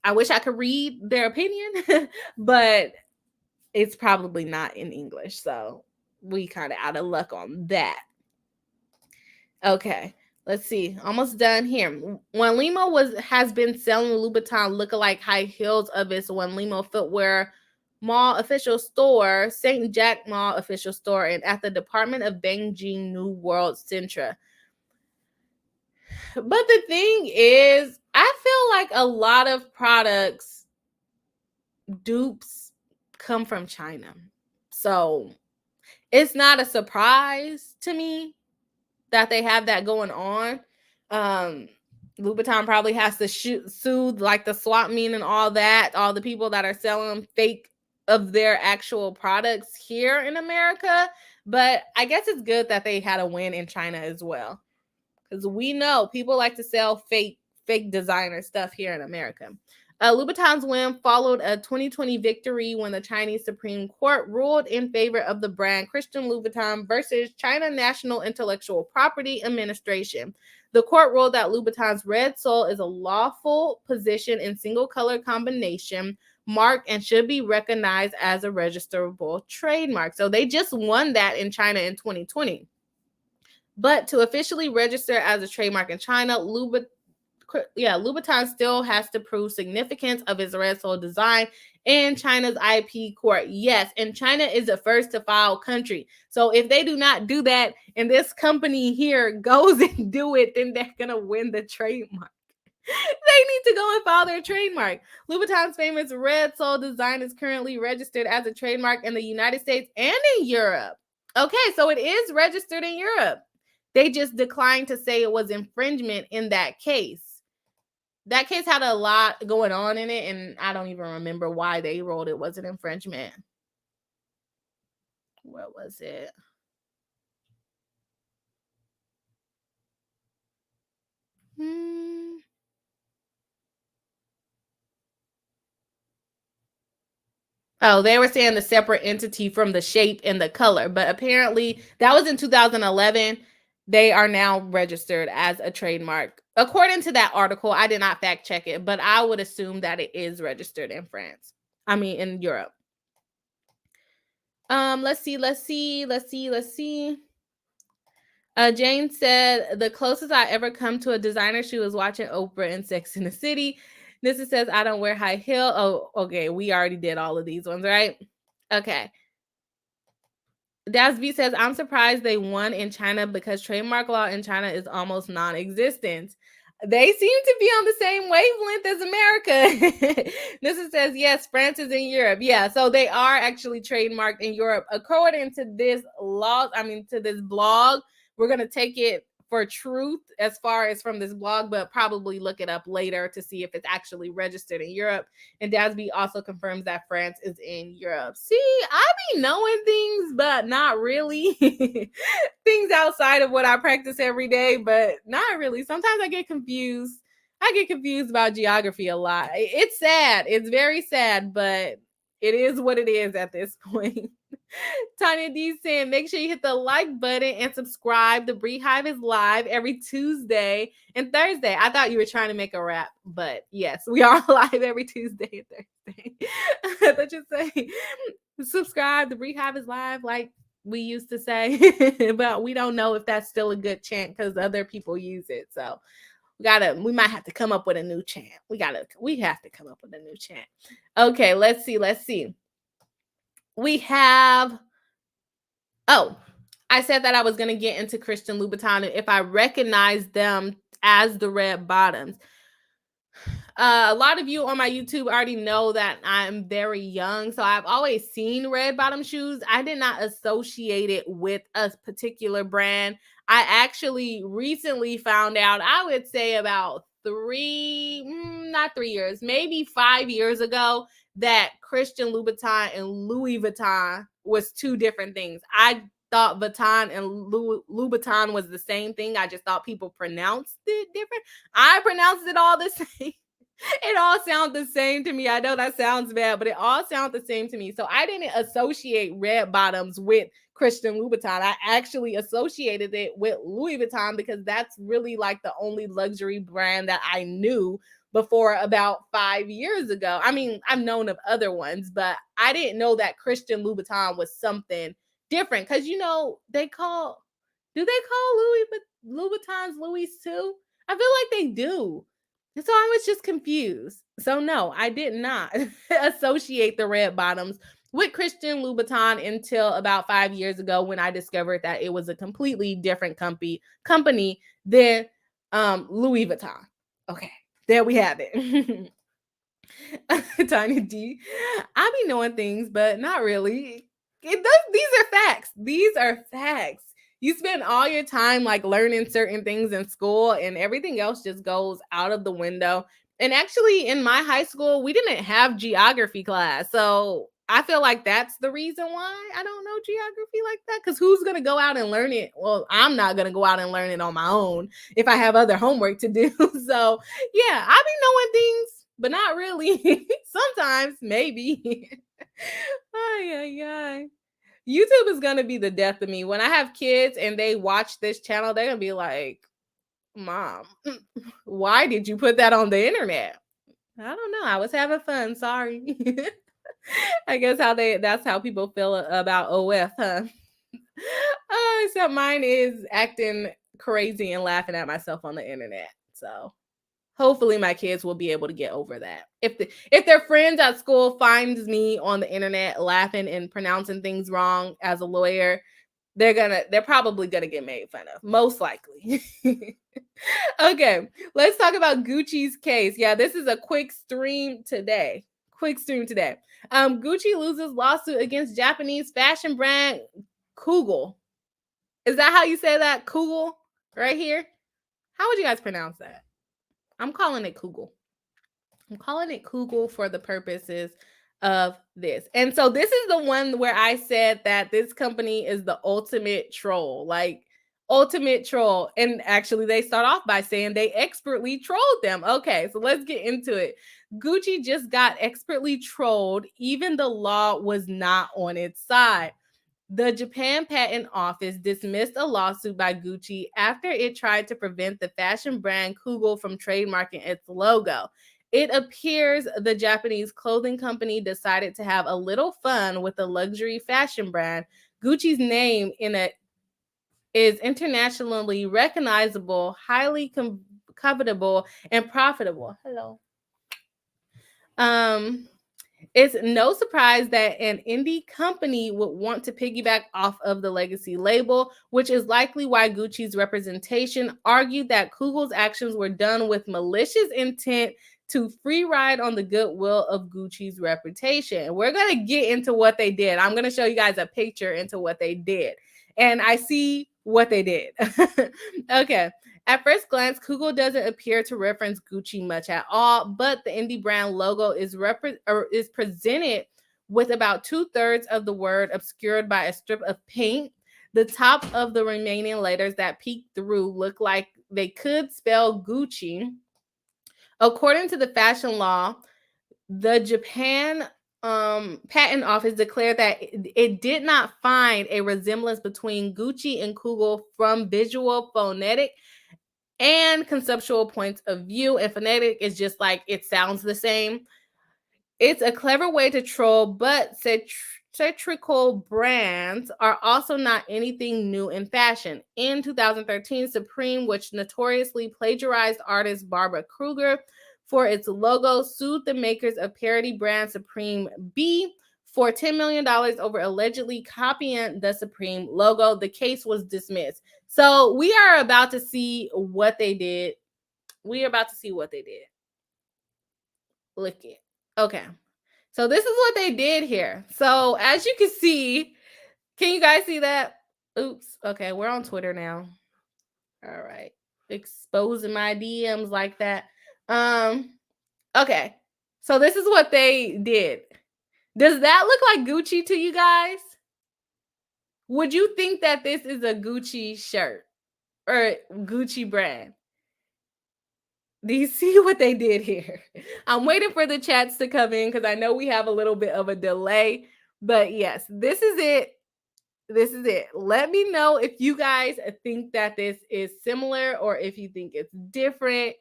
I wish I could read their opinion, but it's probably not in English, so we kind of out of luck on that. Okay, let's see. Almost done here. When Limo has been selling Louboutin lookalike high heels of its When Limo footwear mall official store, St. Jack Mall official store, and at the Department of Beijing New World Centra. But the thing is, I feel like a lot of products dupes come from China. So it's not a surprise to me that they have that going on. Louboutin probably has to sue like the swap meet and all that, all the people that are selling fake of their actual products here in America. But I guess it's good that they had a win in China as well, because we know people like to sell fake designer stuff here in America. Louboutin's win followed a 2020 victory when the Chinese Supreme Court ruled in favor of the brand Christian Louboutin versus China National Intellectual Property Administration. The court ruled that Louboutin's red sole is a lawful position in single color combination mark and should be recognized as a registrable trademark. So they just won that in China in 2020. But to officially register as a trademark in China, Louboutin still has to prove significance of its red sole design in China's IP court. Yes, and China is the first to file country. So if they do not do that and this company here goes and do it, then they're going to win the trademark. They need to go and file their trademark. Louboutin's famous red sole design is currently registered as a trademark in the United States and in Europe. Okay, so it is registered in Europe. They just declined to say it was infringement in that case. That case had a lot going on in it, and I don't even remember why they ruled it was an infringement. What was it? Oh, they were saying the separate entity from the shape and the color, but apparently that was in 2011. They are now registered as a trademark. According to that article, I did not fact check it, but I would assume that it is registered in France. I mean, in Europe. Let's see. Jane said, the closest I ever come to a designer shoe was watching Oprah in Sex in the City. Nissa says, I don't wear high heel. Oh, okay. We already did all of these ones, right? Okay. Dasby says, I'm surprised they won in China because trademark law in China is almost non-existent. They seem to be on the same wavelength as America. Nissa says, yes, France is in Europe. Yeah, so they are actually trademarked in Europe. According to this to this blog, we're going to take it for truth as far as from this blog, but probably look it up later to see if it's actually registered in Europe. And Dasby also confirms that France is in Europe. See, I be knowing things, but not really. Things outside of what I practice every day, but not really. Sometimes I get confused. I get confused about geography a lot. It's sad. It's very sad, but it is what it is at this point. Tanya D saying, make sure you hit the like button and subscribe. The BRI-HIVE is live every Tuesday and Thursday. I thought you were trying to make a rap, but yes, we are live every Tuesday and Thursday. I thought you'd say, subscribe. The BRI-HIVE is live, like we used to say, but we don't know if that's still a good chant because other people use it. So we might have to come up with a new chant. We have to come up with a new chant. Okay, let's see. We have, I said that I was going to get into Christian Louboutin if I recognize them as the red bottoms. A lot of you on my YouTube already know that I'm very young, so I've always seen red bottom shoes. I did not associate it with a particular brand. I actually recently found out, I would say about not 3 years, maybe 5 years ago, that Christian Louboutin and Louis Vuitton was two different things. I thought Vuitton and Louboutin was the same thing. I just thought people pronounced it different. I pronounced it all the same. It all sounds the same to me. I know that sounds bad, but it all sounds the same to me. So I didn't associate red bottoms with Christian Louboutin. I actually associated it with Louis Vuitton because that's really like the only luxury brand that I knew before about 5 years ago. I mean, I've known of other ones, but I didn't know that Christian Louboutin was something different. Because, do they call Louboutins Louis too? I feel like they do. So I was just confused. So no, I did not associate the red bottoms with Christian Louboutin until about 5 years ago when I discovered that it was a completely different company than Louis Vuitton. Okay, there we have it. Tiny D. I be knowing things, but not really. These are facts. These are facts. You spend all your time like learning certain things in school and everything else just goes out of the window. And actually in my high school, we didn't have geography class. So I feel like that's the reason why I don't know geography like that. Because who's going to go out and learn it? Well, I'm not going to go out and learn it on my own if I have other homework to do. So yeah, I be knowing things, but not really. Sometimes, maybe. Ay. YouTube is going to be the death of me. When I have kids and they watch this channel, they're going to be like, Mom, why did you put that on the internet? I don't know. I was having fun. Sorry. I guess that's how people feel about OF, huh? Except mine is acting crazy and laughing at myself on the internet. So hopefully my kids will be able to get over that. If their friends at school finds me on the internet laughing and pronouncing things wrong as a lawyer, they're probably gonna get made fun of, most likely. Okay, let's talk about Gucci's case. Yeah, this is a quick stream today. Gucci loses lawsuit against Japanese fashion brand Kugel. Is that how you say that? Kugel, right here. How would you guys pronounce that? I'm calling it Kugel. I'm calling it Kugel for the purposes of this. And so this is the one where I said that this company is the ultimate troll, like ultimate troll. And actually they start off by saying they expertly trolled them. Okay, so let's get into it. Gucci just got expertly trolled. Even the law was not on its side. The Japan Patent Office dismissed a lawsuit by Gucci after it tried to prevent the fashion brand Kugel from trademarking its logo. It appears the Japanese clothing company decided to have a little fun with the luxury fashion brand. Gucci's name is internationally recognizable, highly covetable, and profitable. Hello. It's no surprise that an indie company would want to piggyback off of the legacy label, which is likely why Gucci's representation argued that Kugel's actions were done with malicious intent to free ride on the goodwill of Gucci's reputation. And we're going to get into what they did. I'm going to show you guys a picture into what they did. And I see what they did. Okay. At first glance, Kugel doesn't appear to reference Gucci much at all, but the indie brand logo is presented with about 2/3 of the word obscured by a strip of paint. The top of the remaining letters that peek through look like they could spell Gucci. According to the fashion law, the Japan Patent Office declared that it did not find a resemblance between Gucci and Kugel from visual, phonetic, and conceptual points of view. And phonetic is just like it sounds the same. It's a clever way to troll, but satirical brands are also not anything new in fashion. In 2013, Supreme, which notoriously plagiarized artist Barbara Kruger for its logo, sued the makers of parody brand Supreme B for $10 million over allegedly copying the Supreme logo. The case was dismissed. So we are about to see what they did. Look it. Okay. So this is what they did here. So as you can see, can you guys see that? Oops. Okay, we're on Twitter now. All right. Exposing my DMs like that. Okay. So this is what they did. Does that look like Gucci to you guys? Would you think that this is a Gucci shirt or Gucci brand? Do you see what they did here? I'm waiting for the chats to come in because I know we have a little bit of a delay. But yes, this is it. This is it. Let me know if you guys think that this is similar or if you think it's different.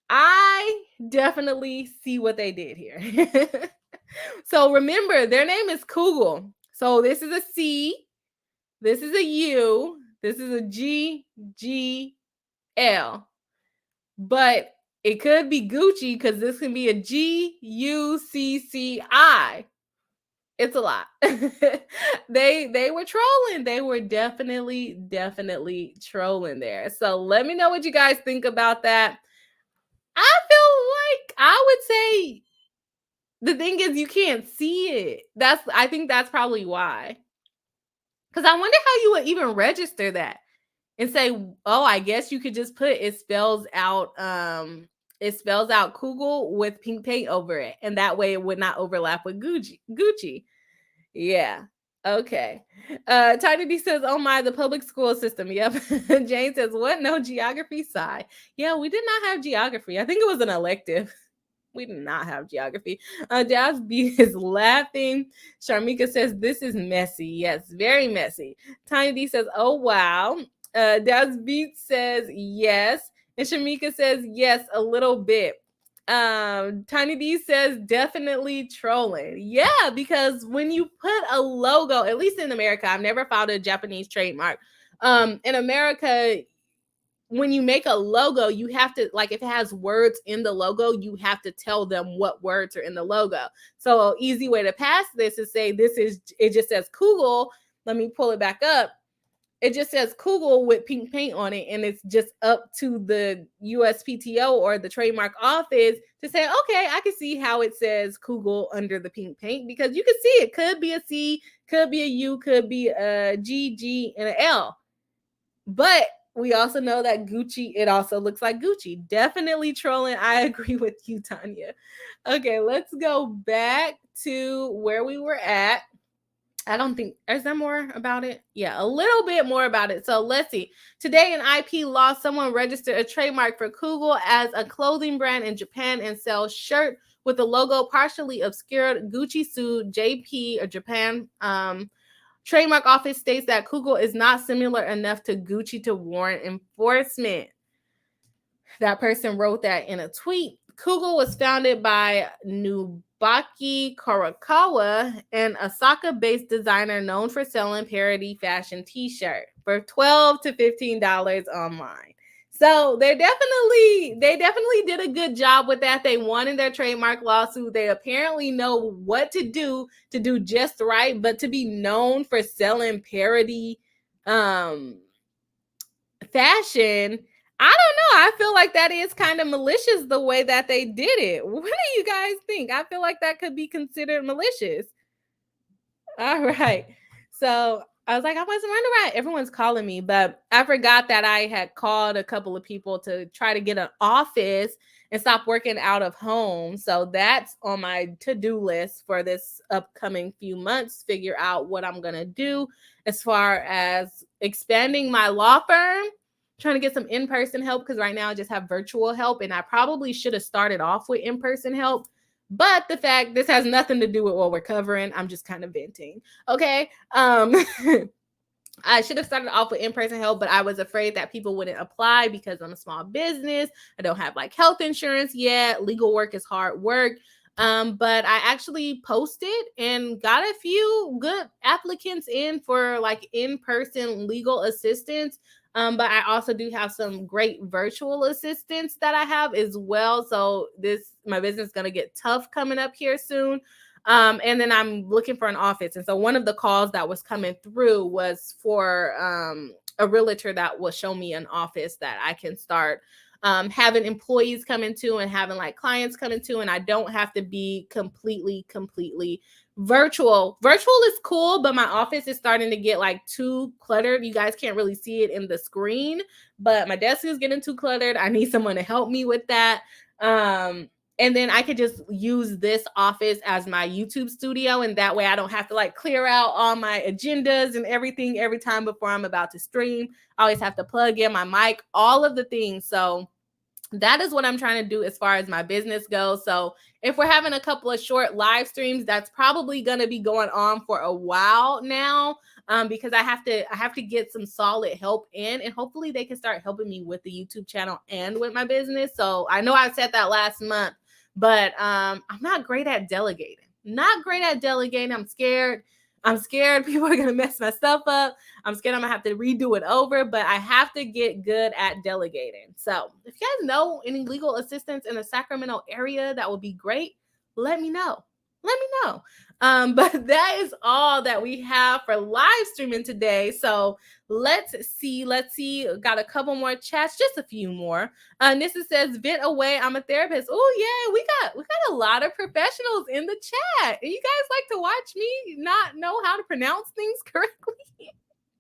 I definitely see what they did here. So remember, their name is Kugel. So this is a C, this is a U, this is a G, G, L. But it could be Gucci because this can be a G, U, C, C, I. It's a lot. They were trolling. They were definitely trolling there. So let me know what you guys think about that. I feel like I would say the thing is you can't see it. I think that's probably why. Because I wonder how you would even register that and say, oh, I guess you could just put it spells out Kugel with pink paint over it. And that way it would not overlap with Gucci. Yeah. Okay. Tiny D says, oh my, the public school system. Yep. Jane says, what? No geography? Sigh. Yeah, we did not have geography. I think it was an elective. We did not have geography. Jazz B is laughing. Sharmika says, this is messy. Yes, very messy. Tiny D says, oh, wow. Daz Beat says, yes. And Shamika says, yes, a little bit. Tiny D says, definitely trolling. Yeah, because when you put a logo, at least in America, I've never filed a Japanese trademark. In America, when you make a logo, you have to, like, if it has words in the logo, you have to tell them what words are in the logo. So an easy way to pass this is say, it just says Kugel. Let me pull it back up. It just says Kugel with pink paint on it. And it's just up to the USPTO or the trademark office to say, okay, I can see how it says Kugel under the pink paint, because you can see it could be a C, could be a U, could be a G, G, and an L. But we also know that Gucci, it also looks like Gucci. Definitely trolling. I agree with you, Tanya. Okay, let's go back to where we were at. I don't think, is there more about it? Yeah, a little bit more about it. So let's see. Today in IP law, someone registered a trademark for Kugel as a clothing brand in Japan and sells shirt with the logo partially obscured. Gucci sued JP or Japan Trademark Office states that Kugel is not similar enough to Gucci to warrant enforcement. That person wrote that in a tweet. Kugel was founded by Nubaki Korakawa, an Osaka-based designer known for selling parody fashion t-shirt for $12 to $15 online. So they definitely did a good job with that. They won in their trademark lawsuit. They apparently know what to do just right, but to be known for selling parody fashion, I don't know. I feel like that is kind of malicious the way that they did it. What do you guys think? I feel like that could be considered malicious. All right. So I was like, I wasn't running right. Everyone's calling me, but I forgot that I had called a couple of people to try to get an office and stop working out of home. So that's on my to-do list for this upcoming few months, figure out what I'm going to do as far as expanding my law firm, trying to get some in-person help, because right now I just have virtual help, and I probably should have started off with in-person help. But the fact, this has nothing to do with what we're covering. I'm just kind of venting. Okay. I should have started off with in-person help, but I was afraid that people wouldn't apply because I'm a small business. I don't have like health insurance yet. Legal work is hard work. But I actually posted and got a few good applicants in for like in-person legal assistance. But I also do have some great virtual assistants that I have as well. So my business is going to get tough coming up here soon. And then I'm looking for an office. And so one of the calls that was coming through was for a realtor that will show me an office that I can start having employees come into and having like clients come into, and I don't have to be completely virtual. Virtual is cool, but my office is starting to get like too cluttered. You guys can't really see it in the screen, but my desk is getting too cluttered. I need someone to help me with that. And then I could just use this office as my YouTube studio. And that way I don't have to like clear out all my agendas and everything every time before I'm about to stream. I always have to plug in my mic, all of the things. So that is what I'm trying to do as far as my business goes. So if we're having a couple of short live streams, that's probably going to be going on for a while now, because I have to get some solid help in, and hopefully they can start helping me with the YouTube channel and with my business. So I know I said that last month, but I'm not great at delegating. Not great at delegating. I'm scared. People are going to mess my stuff up. I'm scared I'm going to have to redo it over, but I have to get good at delegating. So if you guys know any legal assistants in the Sacramento area, that would be great. Let me know. But that is all that we have for live streaming today. So let's see. Got a couple more chats, just a few more. Nissa says, vent away. I'm a therapist. Oh yeah, we got a lot of professionals in the chat. And you guys like to watch me not know how to pronounce things correctly.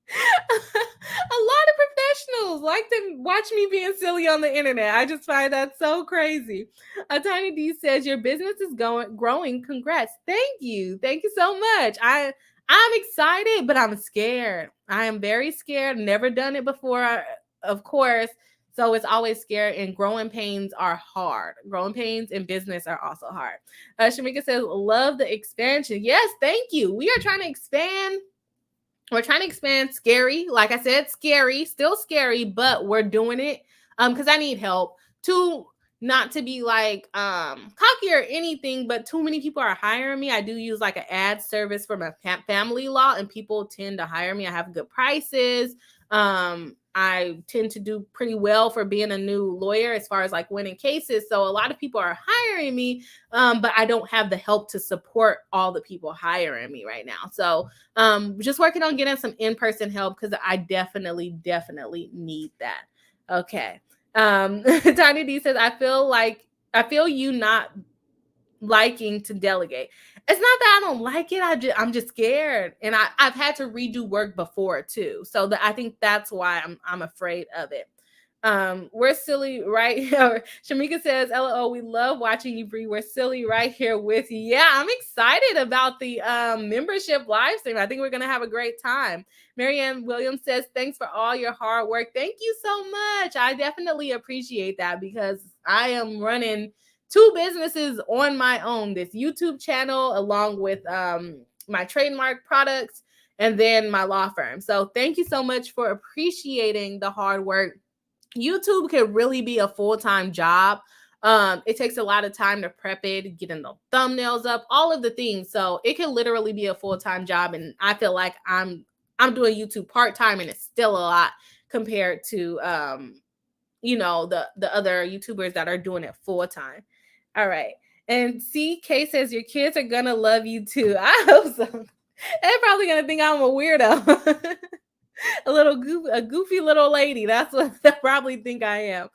A lot of professionals like to watch me being silly on the internet. I just find that so crazy. Tiny D says, your business is growing. Congrats. Thank you so much. I'm excited, but I'm scared. I am very scared. Never done it before, of course. So it's always scary, and growing pains are hard. Growing pains in business are also hard. Shamika says, love the expansion. Yes, thank you. We are trying to expand. We're trying to expand. Scary. Like I said, scary, still scary, but we're doing it because I need help. Not to be like cocky or anything, but too many people are hiring me. I do use like an ad service for my family law, and people tend to hire me. I have good prices. I tend to do pretty well for being a new lawyer as far as like winning cases. So a lot of people are hiring me, but I don't have the help to support all the people hiring me right now. So just working on getting some in-person help, because I definitely need that. Okay. Tiny D says, I feel you not liking to delegate. It's not that I don't like it. I'm just scared, and I've had to redo work before too. So I think that's why I'm afraid of it. We're silly, right? Shamika says, LO, we love watching you, Bri. We're silly right here with you. Yeah, I'm excited about the membership live stream. I think we're gonna have a great time. Marianne Williams says, thanks for all your hard work. Thank you so much. I definitely appreciate that, because I am running 2 businesses on my own, this YouTube channel along with my trademark products, and then my law firm. So thank you so much for appreciating the hard work. YouTube can really be a full-time job. It takes a lot of time to prep it, getting the thumbnails up, all of the things. So it can literally be a full-time job. And I feel like I'm doing YouTube part-time, and it's still a lot compared to the other YouTubers that are doing it full-time. All right. And CK says, your kids are gonna love you too. I hope so. They're probably gonna think I'm a weirdo. a goofy little lady. That's what they probably think I am.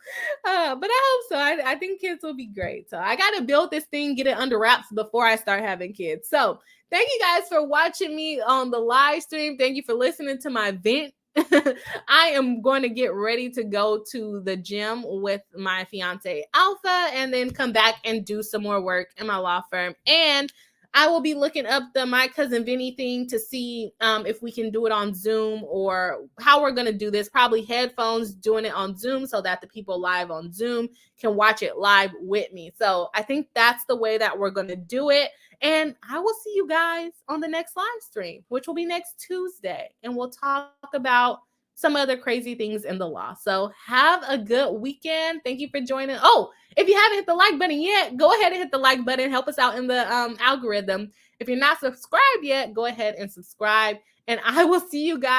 But I hope so. I think kids will be great. So I gotta build this thing, get it under wraps before I start having kids. So thank you guys for watching me on the live stream. Thank you for listening to my vent. I am going to get ready to go to the gym with my fiance Alpha, and then come back and do some more work in my law firm. And I will be looking up the My Cousin Vinny thing to see if we can do it on Zoom, or how we're going to do this. Probably headphones, doing it on Zoom so that the people live on Zoom can watch it live with me. So I think that's the way that we're going to do it. And I will see you guys on the next live stream, which will be next Tuesday. And we'll talk about some other crazy things in the law. So have a good weekend. Thank you for joining. Oh, if you haven't hit the like button yet, go ahead and hit the like button. Help us out in the algorithm. If you're not subscribed yet, go ahead and subscribe. And I will see you guys